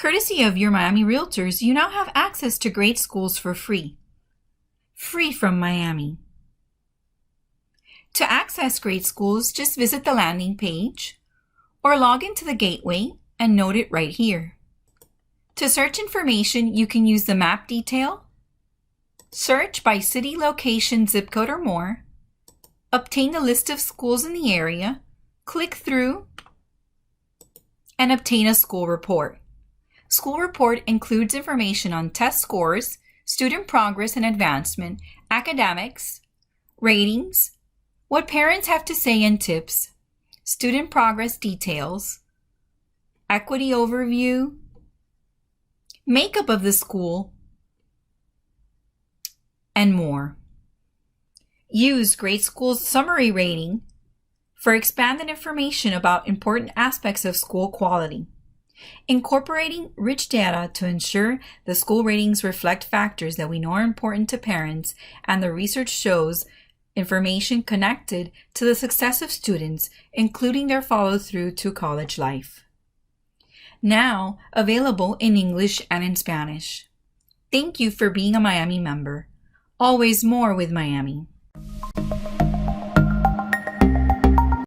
Courtesy of your Miami Realtors, you now have access to great schools for free. Free from Miami. To access great schools, just visit the landing page or log into the gateway and note it right here. To search information, you can use the map detail, search by city, location, zip code, or more, obtain the list of schools in the area, click through, and obtain a school report. School report includes information on test scores, student progress and advancement, academics, ratings, what parents have to say and tips, student progress details, equity overview, makeup of the school, and more. Use Great Schools Summary Rating for expanded information about important aspects of school quality. Incorporating rich data to ensure the school ratings reflect factors that we know are important to parents, and the research shows information connected to the success of students, including their follow-through to college life. Now available in English and in Spanish. Thank you for being a Miami member. Always more with Miami.